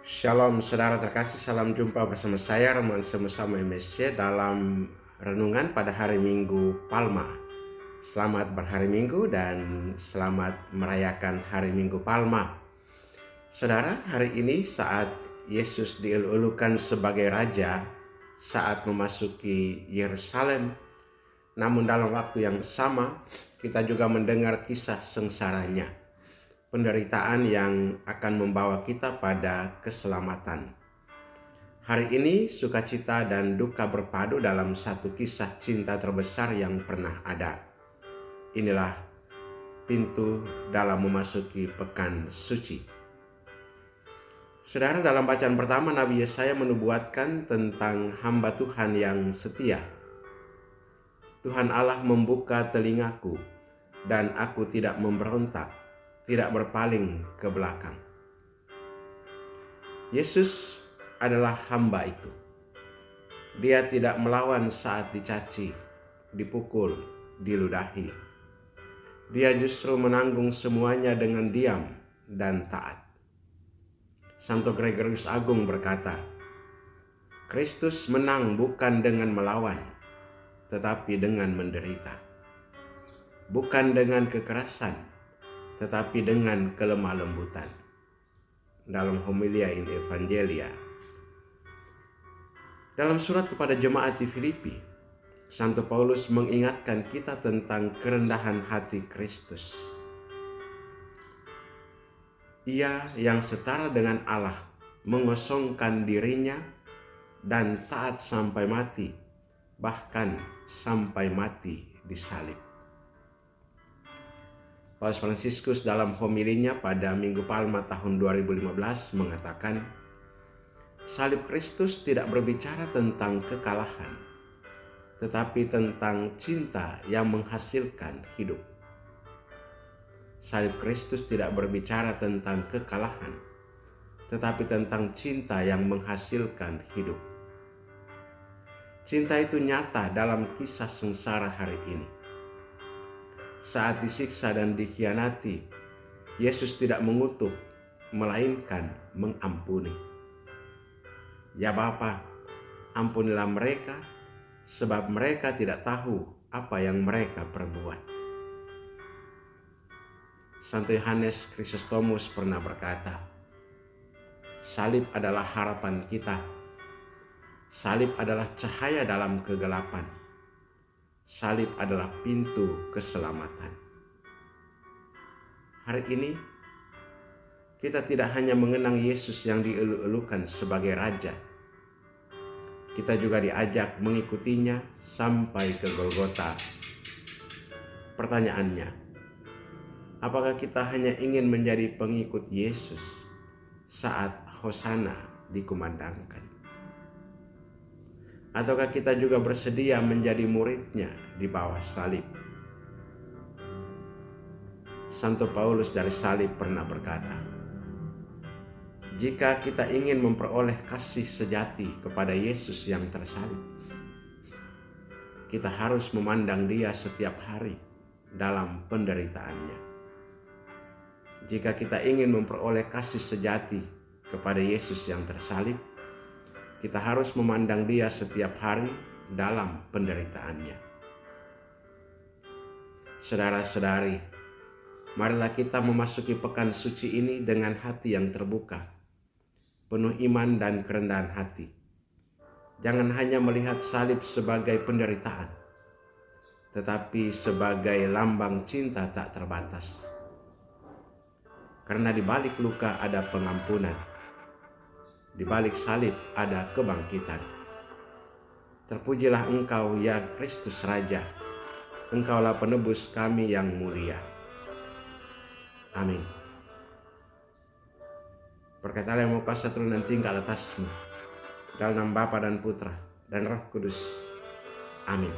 Shalom saudara terkasih, salam jumpa bersama saya Roman sama-sama MSC dalam renungan pada hari Minggu Palma. Selamat berhari Minggu dan selamat merayakan hari Minggu Palma. Saudara, hari ini saat Yesus dielulukan sebagai Raja saat memasuki Yerusalem, namun dalam waktu yang sama kita juga mendengar kisah sengsaranya. Penderitaan yang akan membawa kita pada keselamatan. Hari ini sukacita dan duka berpadu dalam satu kisah cinta terbesar yang pernah ada. Inilah pintu dalam memasuki pekan suci. Saudara, dalam bacaan pertama Nabi Yesaya menubuatkan tentang hamba Tuhan yang setia. Tuhan Allah membuka telingaku dan aku tidak memberontak, tidak berpaling ke belakang. Yesus adalah hamba itu. Dia tidak melawan saat dicaci, dipukul, diludahi. Dia justru menanggung semuanya dengan diam dan taat. Santo Gregorius Agung berkata, Kristus menang bukan dengan melawan, tetapi dengan menderita. Bukan dengan kekerasan, tetapi dengan kelemah lembutan. Dalam Homilia in Evangelia. Dalam surat kepada jemaat di Filipi, Santo Paulus mengingatkan kita tentang kerendahan hati Kristus. Ia yang setara dengan Allah mengosongkan dirinya dan taat sampai mati, bahkan sampai mati disalib. Paus Fransiskus dalam homilinya pada Minggu Palma tahun 2015 mengatakan, salib Kristus tidak berbicara tentang kekalahan, tetapi tentang cinta yang menghasilkan hidup. Salib Kristus tidak berbicara tentang kekalahan, tetapi tentang cinta yang menghasilkan hidup. Cinta itu nyata dalam kisah sengsara hari ini. Saat disiksa dan dikhianati, Yesus tidak mengutuk, melainkan mengampuni. Ya Bapa, ampunilah mereka, sebab mereka tidak tahu apa yang mereka perbuat. Santo Yohanes Chrysostomus pernah berkata, salib adalah harapan kita. Salib adalah cahaya dalam kegelapan. Salib adalah pintu keselamatan. Hari ini, kita tidak hanya mengenang Yesus yang dielu-elukan sebagai Raja. Kita juga diajak mengikutinya sampai ke Golgota. Pertanyaannya, apakah kita hanya ingin menjadi pengikut Yesus saat Hosana dikumandangkan? Ataukah kita juga bersedia menjadi muridnya di bawah salib? Santo Paulus dari salib pernah berkata, jika kita ingin memperoleh kasih sejati kepada Yesus yang tersalib, kita harus memandang Dia setiap hari dalam penderitaannya. Jika kita ingin memperoleh kasih sejati kepada Yesus yang tersalib, kita harus memandang Dia setiap hari dalam penderitaannya. Saudara-saudari, marilah kita memasuki pekan suci ini dengan hati yang terbuka, penuh iman dan kerendahan hati. Jangan hanya melihat salib sebagai penderitaan, tetapi sebagai lambang cinta tak terbatas. Karena di balik luka ada pengampunan. Di balik salib ada kebangkitan. Terpujilah Engkau ya Kristus Raja. Engkaulah penebus kami yang mulia. Amin. Berkatalah yang mau kuasa turun dan tinggal atasmu, dalam nama Bapa dan Putra dan Roh Kudus. Amin.